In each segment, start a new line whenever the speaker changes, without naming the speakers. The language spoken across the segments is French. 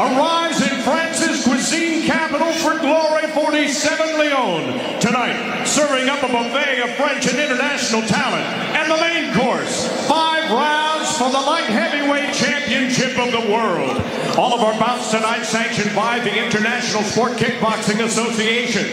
arrives in France's cuisine capital for Glory 47 Lyon. Tonight, serving up a buffet of French and international talent. And the main course, 5 rounds for the light heavyweight championship of the world. All of our bouts tonight sanctioned by the International Sport Kickboxing Association.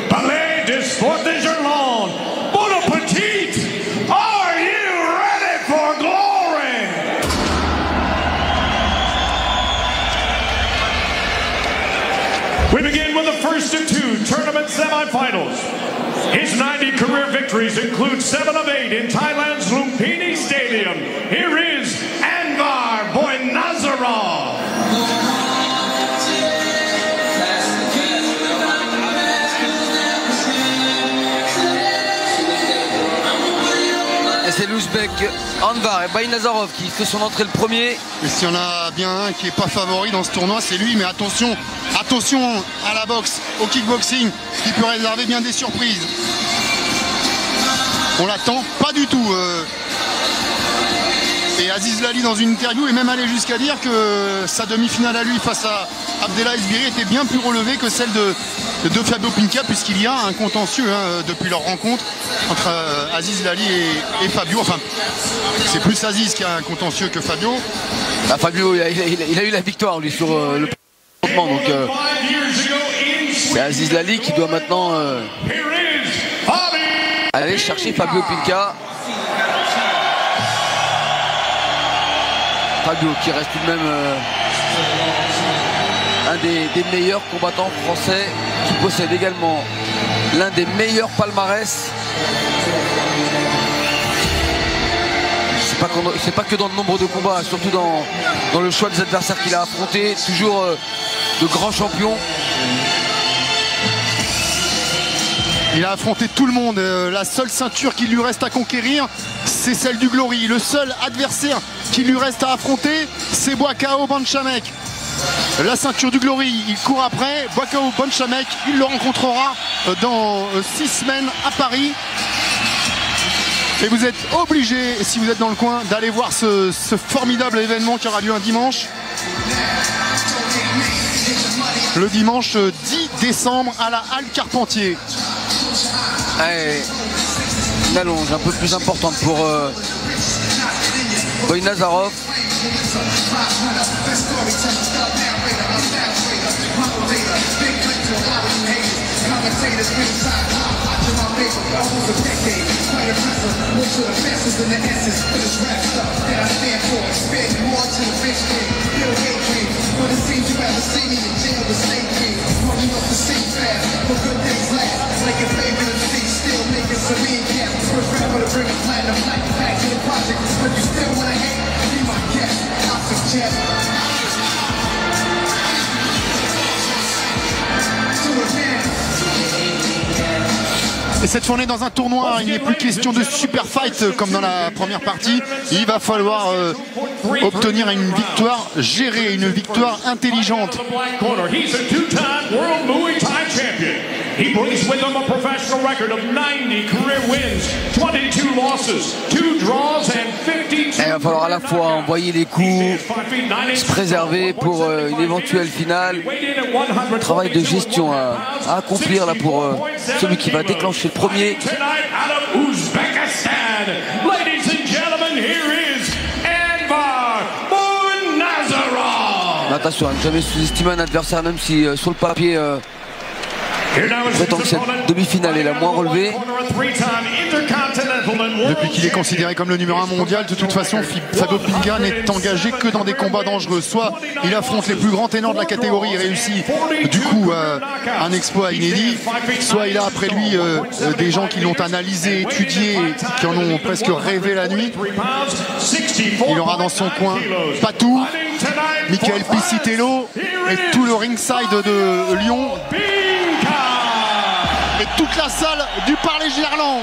Palais des Sports de Gerland. Bon appetit! Are you ready for glory? We begin with the first of 2 tournament semifinals. His 90 career victories include 7 of 8 in Thailand's Lumpini Stadium. Here is Anvar Boynazarov.
C'est l'Ouzbek Anvar Boynazarov qui fait son entrée le premier.
Et s'il y en a bien un qui n'est pas favori dans ce tournoi, c'est lui. Mais attention, attention à la boxe, au kickboxing, qui peut réserver bien des surprises. On l'attend pas du tout. Et Aziz Lali dans une interview est même allé jusqu'à dire que sa demi-finale à lui face à Abdellah Esbiri était bien plus relevée que celle de Fabio Pinca, puisqu'il y a un contentieux depuis leur rencontre entre Aziz Lali et Fabio. Enfin, c'est plus Aziz qui a un contentieux que Fabio.
Bah, Fabio, il a eu la victoire lui sur le présentement, donc c'est Aziz Lali qui doit maintenant aller chercher Fabio Pinca. Fabio qui reste tout de même un des meilleurs combattants français, qui possède également l'un des meilleurs palmarès. C'est pas que dans le nombre de combats, surtout dans le choix des adversaires qu'il a affrontés, toujours de grands champions.
Il a affronté tout le monde. La seule ceinture qu'il lui reste à conquérir, c'est celle du Glory. Le seul adversaire qu'il lui reste à affronter, c'est Boakao Banchamek. La ceinture du Glory, il court après. Boakao Banchamek, il le rencontrera dans 6 semaines à Paris. Et vous êtes obligé, si vous êtes dans le coin, d'aller voir ce formidable événement qui aura lieu un dimanche. Le dimanche 10 décembre à la Halle Carpentier.
Allez, une allonge un peu plus importante pour Boynazarov.
Et cette fois on est dans un tournoi, il n'est plus question de super fight comme dans la première partie. Il va falloir obtenir une victoire gérée, une victoire intelligente.
He brings with him a professional record of 90 career wins, 22 losses, 2 draws and 52.
Il va falloir à la fois envoyer les coups, se préserver pour une éventuelle finale. Travail de gestion à accomplir là pour celui qui va déclencher le premier. Attention à ne jamais sous-estimer un adversaire, même si sur le papier prétend que cette demi-finale est la moins relevée.
Depuis qu'il est considéré comme le numéro 1 mondial, de toute façon, Fabio Pinca n'est engagé que dans des combats dangereux. Soit il affronte les plus grands ténors de la catégorie et réussit du coup un exploit inédit, soit il a après lui des gens qui l'ont analysé, étudié, qui en ont presque rêvé la nuit. Il aura dans son coin Patou, Michael Piscitello et tout le ringside de Lyon. Et toute la salle du Palais Gerland.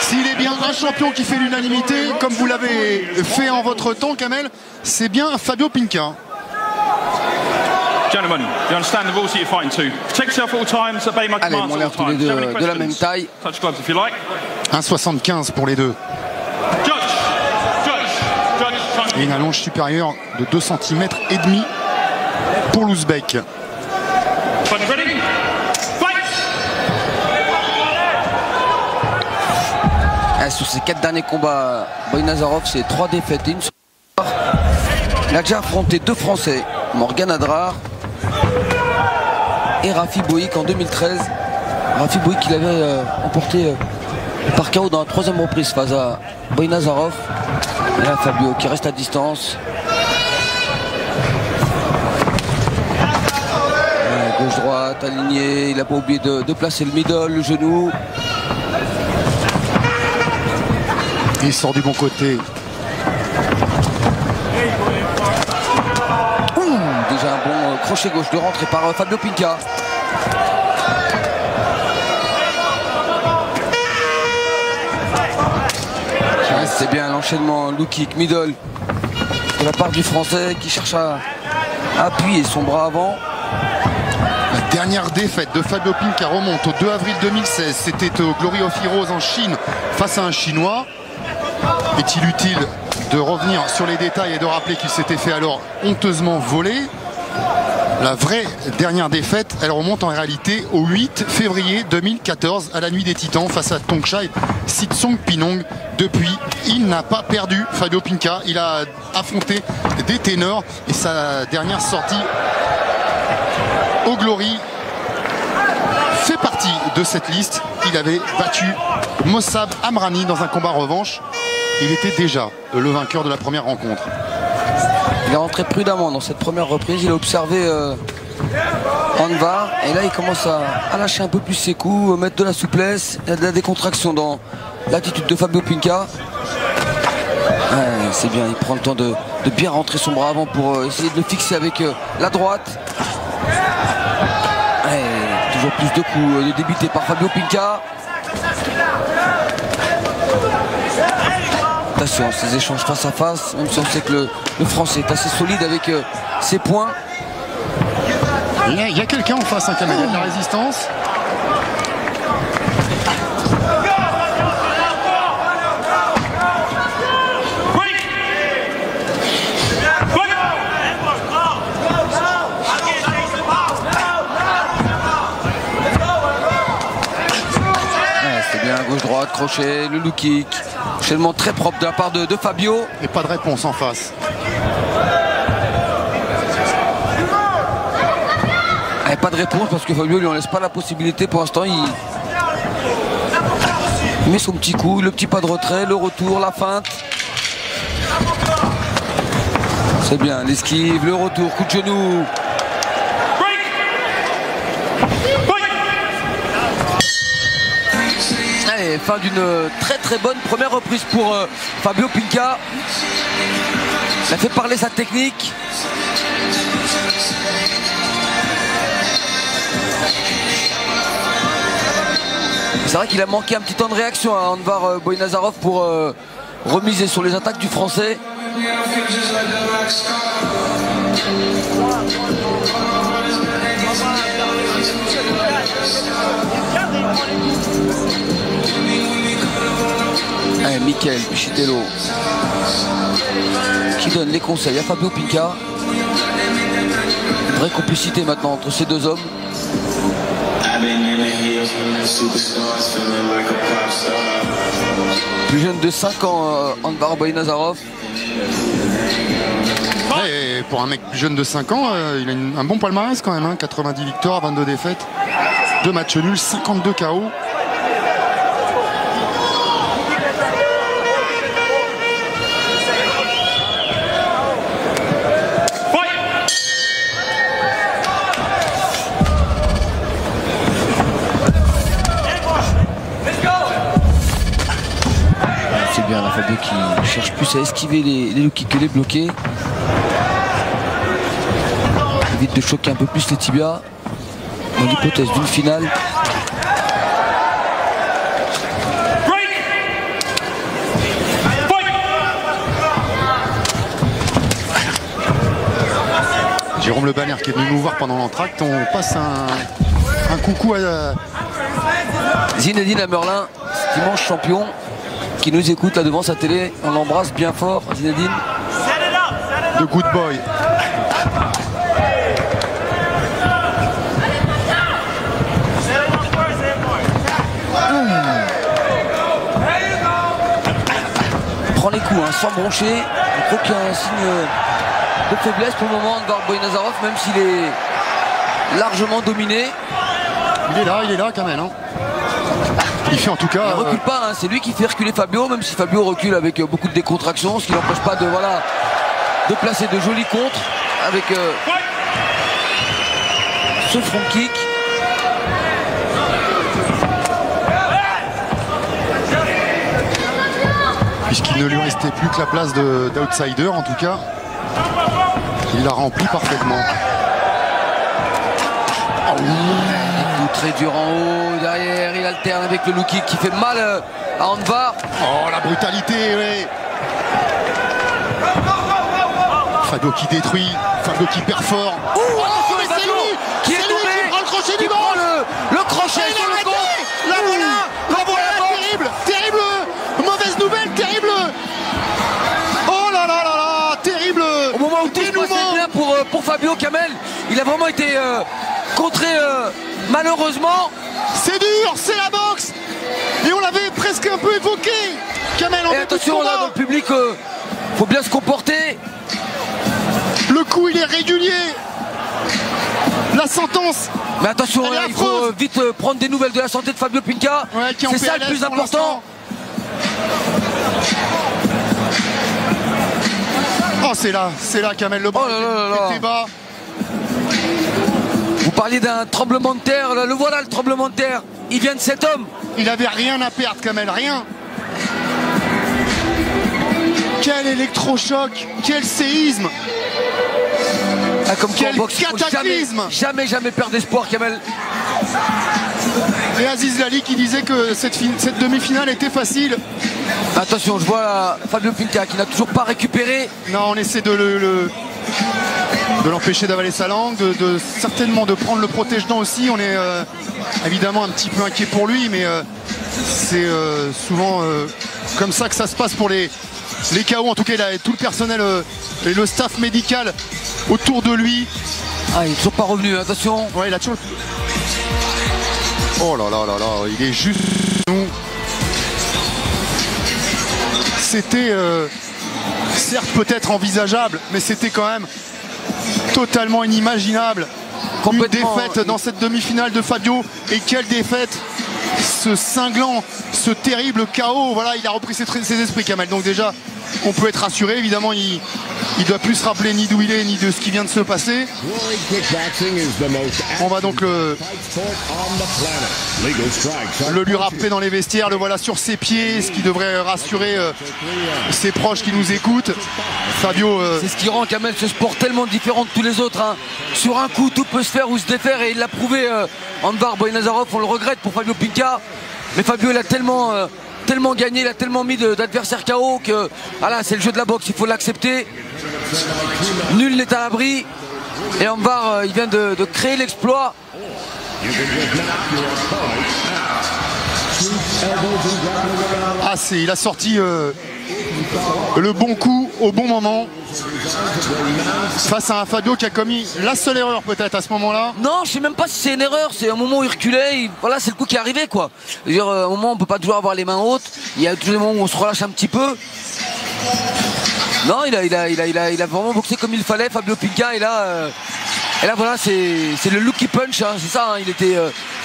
S'il est bien un champion qui fait l'unanimité, comme vous l'avez fait en votre temps, Kamel, c'est bien Fabio Pinca.
Gentlemen, you understand the rules that you're fighting to. Protect yourself at all times, obey my
Allez,
commands
on
at
l'air
all
tous les
times.
deux de la même taille.
Touch gloves if you like.
1,75 pour les deux.
Judge, time
et une allonge supérieure de 2 cm et demi pour l'Ouzbek.
Sur ses 4 derniers combats, Boinazarov, c'est 3 défaites et une victoire. Il a déjà affronté 2 Français, Morgan Adrar et Rafi Boïk en 2013. Rafi Boïk qui l'avait emporté par KO dans la 3e reprise face à Boinazarov. Et là, Fabio qui reste à distance. Gauche-droite, aligné, il n'a pas oublié de placer le middle, le genou.
Il sort du bon côté.
Déjà un bon crochet gauche de rentrée par Fabio Pinca. C'est bien l'enchaînement low kick, middle de la part du Français qui cherche à appuyer son bras avant.
La dernière défaite de Fabio Pinca remonte au 2 avril 2016. C'était au Glory of Heroes en Chine face à un Chinois. Est-il utile de revenir sur les détails et de rappeler qu'il s'était fait alors honteusement voler? La vraie dernière défaite, elle remonte en réalité au 8 février 2014 à la Nuit des Titans face à Thongchai Sitsongpinong. Depuis, il n'a pas perdu. Fabio Pinca, il a affronté des ténors et sa dernière sortie au Glory fait partie de cette liste. Il avait battu Mossab Amrani dans un combat revanche. Il était déjà le vainqueur de la première rencontre.
Il est rentré prudemment dans cette première reprise. Il a observé Anvar. Et là, il commence à lâcher un peu plus ses coups, mettre de la souplesse. Il y a de la décontraction dans l'attitude de Fabio Pinca. Ouais, c'est bien, il prend le temps de bien rentrer son bras avant pour essayer de le fixer avec la droite. Ouais, toujours plus de coups de débité par Fabio Pinca. Attention, ces échanges face à face, même si on sait que le Français est assez solide avec ses points.
Il y a quelqu'un en face, quand même, il y a de la résistance.
C'est bien, gauche-droite, crochet, le low kick. Enchaînement très propre de la part de Fabio.
Et pas de réponse en face.
Et pas de réponse parce que Fabio lui en laisse pas la possibilité pour l'instant. Il met son petit coup, le petit pas de retrait, le retour, la feinte. C'est bien, l'esquive, le retour, coup de genou. Allez, fin d'une très bonne première reprise pour Fabio Pinca. Il a fait parler sa technique. C'est vrai qu'il a manqué un petit temps de réaction à Anvar Boinazarov pour remiser sur les attaques du Français. Allez, Michael Pichitello qui donne les conseils à Fabio Pinca. Vraie complicité maintenant entre ces deux hommes. Plus jeune de 5 ans, Anvar Boinazarov.
Et pour un mec plus jeune de 5 ans, il a un bon palmarès quand même, hein. 90 victoires, 22 défaites, 2 matchs nuls, 52 KO.
C'est bien, la Fabio qui cherche plus à esquiver les low kicks que les bloquer. Évite de choquer un peu plus les tibias dans l'hypothèse d'une finale.
Jérôme Le Banner qui est venu nous voir pendant l'entracte. On passe un coucou à
Zinedine Amerlin, dimanche champion, qui nous écoute là devant sa télé. On l'embrasse bien fort, Zinedine.
de Good Boy.
Prend les coups, hein, sans broncher. Je trouve qu'il y a un signe de faiblesse pour le moment de Boynazarov, même s'il est largement dominé.
Il est là, Kamel. Hein. Il fait en tout cas.
Il recule pas, hein, c'est lui qui fait reculer Fabio, même si Fabio recule avec beaucoup de décontraction, ce qui n'empêche pas de, voilà, de placer de jolis contres avec ce front kick.
Puisqu'il ne lui restait plus que la place d'outsider, en tout cas, il l'a rempli parfaitement.
Très dur en haut, derrière, il alterne avec le low kick qui fait mal à Anvar.
Oh, la brutalité, oui. Fabio qui détruit, Fabio qui perd fort.
Oh, mais c'est lui qui est tombé,
qui prend le crochet du banc.
Le crochet sur le compte.
La voilà, terrible, mauvaise nouvelle, terrible. Oh là là là là, terrible.
Au moment où tout se passait bien pour Fabio Kamel, il a vraiment été contré malheureusement.
C'est dur, c'est la boxe. Et on l'avait presque un peu évoqué. Kamel en
et attention là dans le public, faut bien se comporter.
Le coup il est régulier. La sentence.
Mais attention, là, il faut vite prendre des nouvelles de la santé de Fabio Pinca.
Ouais,
c'est ça le plus important.
Oh, c'est là Kamel, le bras était bas.
Vous parliez d'un tremblement de terre, là, le voilà le tremblement de terre. Il vient de cet homme.
Il avait rien à perdre, Kamel, rien. Quel électrochoc, quel séisme.
Ah, comme
quel
boxe,
cataclysme.
Jamais perdre d'espoir, Kamel.
Et Aziz Lali qui disait que cette demi-finale était facile.
Attention, je vois là, Fabio Pinca qui n'a toujours pas récupéré.
Non, on essaie de l'empêcher d'avaler sa langue, certainement de prendre le protège-dents aussi. On est évidemment un petit peu inquiet pour lui, mais c'est souvent comme ça que ça se passe pour les KO. En tout cas, il a tout le personnel et le staff médical autour de lui.
Ah, il est toujours pas revenu, attention.
Ouais, il a toujours... Oh là là là là, il est juste... C'était certes peut-être envisageable, mais c'était quand même totalement inimaginable. Une défaite dans cette demi-finale de Fabio. Et quelle défaite! Ce cinglant, ce terrible KO. Voilà, il a repris ses esprits, Kamel. Donc déjà, on peut être rassuré. Évidemment, il ne doit plus se rappeler ni d'où il est, ni de ce qui vient de se passer. On va donc le lui rappeler dans les vestiaires. Le voilà sur ses pieds, ce qui devrait rassurer ses proches qui nous écoutent. Fabio...
C'est ce qui rend Kamel ce sport tellement différent de tous les autres. Hein. Sur un coup, tout peut se faire ou se défaire. Et il l'a prouvé, Anvar Boynazarov. On le regrette pour Fabio Pinca. Mais Fabio, il a tellement gagné, il a tellement mis d'adversaires KO que voilà, c'est le jeu de la boxe, il faut l'accepter. Nul n'est à l'abri. Et Anvar, il vient de créer l'exploit.
Ah, il a sorti le bon coup au bon moment face à un Fabio qui a commis la seule erreur peut-être à ce moment-là.
Non, je sais même pas si c'est une erreur, c'est un moment où il reculait, voilà, c'est le coup qui est arrivé quoi. Je veux dire, à un moment on peut pas toujours avoir les mains hautes, il y a toujours des moments où on se relâche un petit peu. Non, il a vraiment boxé comme il fallait, Fabio Pinca, et là voilà, c'est le lucky punch, hein, c'est ça, hein, il était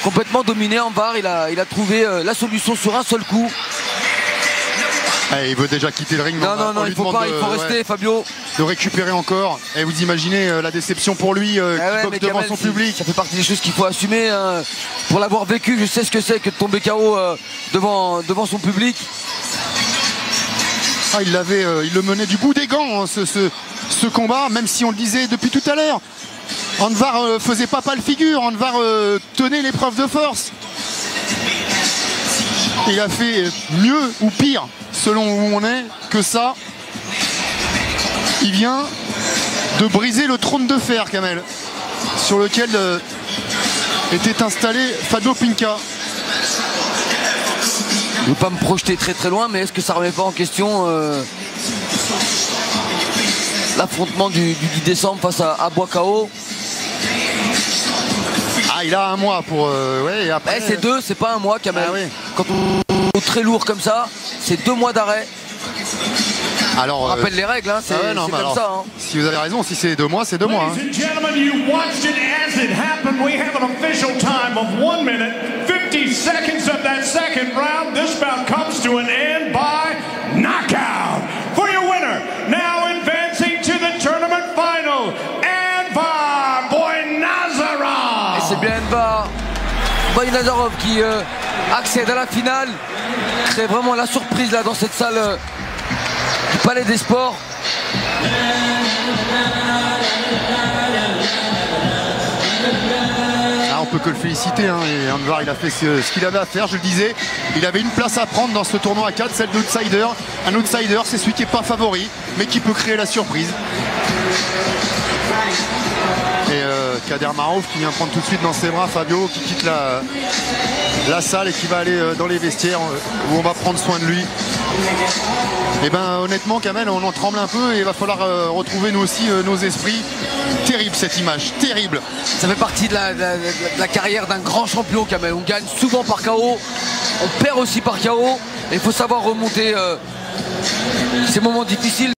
complètement dominé en VAR, il a trouvé la solution sur un seul coup.
Il veut déjà quitter le ring.
Non, il faut rester, Fabio.
De récupérer encore. Et vous imaginez la déception pour lui qui boxe devant son public.
Ça fait partie des choses qu'il faut assumer. Hein. Pour l'avoir vécu, je sais ce que c'est que de tomber KO devant son public.
Ah, il le menait du bout des gants, hein, ce combat, même si on le disait depuis tout à l'heure. Anvar faisait pas le figure, Anvar tenait l'épreuve de force. Il a fait mieux ou pire, selon où on est, que ça. Il vient de briser le trône de fer, Kamel, sur lequel était installé Fabio Pinca.
Je ne veux pas me projeter très très loin, mais est-ce que ça ne remet pas en question l'affrontement du 10 décembre face à Boakao.
Ah, il a un mois pour... ouais, et après...
C'est 2, c'est pas un mois quand même.
Ah, oui.
Quand on est très lourd comme ça, c'est 2 mois d'arrêt.
Alors,
on rappelle les règles, hein, c'est comme alors, ça. Hein.
Si vous avez raison, si c'est 2 mois, c'est 2 mois. Hein.
Ladies and gentlemen, you watched it as it happened. We have an official time of 1 minute, 50 seconds of that second round. This bout comes to an end by knockout. For your winner, now advancing to the tournament final, Anvar Boynazarov.
Et c'est bien Anvar Boynazarov qui accède à la finale. C'est vraiment la surprise là dans cette salle du Palais des Sports.
On peut que le féliciter, hein. Et Anvar, il a fait ce qu'il avait à faire, je le disais. Il avait une place à prendre dans ce tournoi à 4, celle d'outsider. Un outsider, c'est celui qui n'est pas favori, mais qui peut créer la surprise. Et Kader Marouf qui vient prendre tout de suite dans ses bras Fabio, qui quitte la salle et qui va aller dans les vestiaires où on va prendre soin de lui. Et ben honnêtement Kamel, on en tremble un peu et il va falloir retrouver nous aussi nos esprits. Terrible cette image, terrible.
Ça fait partie de la carrière d'un grand champion Kamel. On gagne souvent par KO, on perd aussi par KO. Et il faut savoir remonter ces moments difficiles.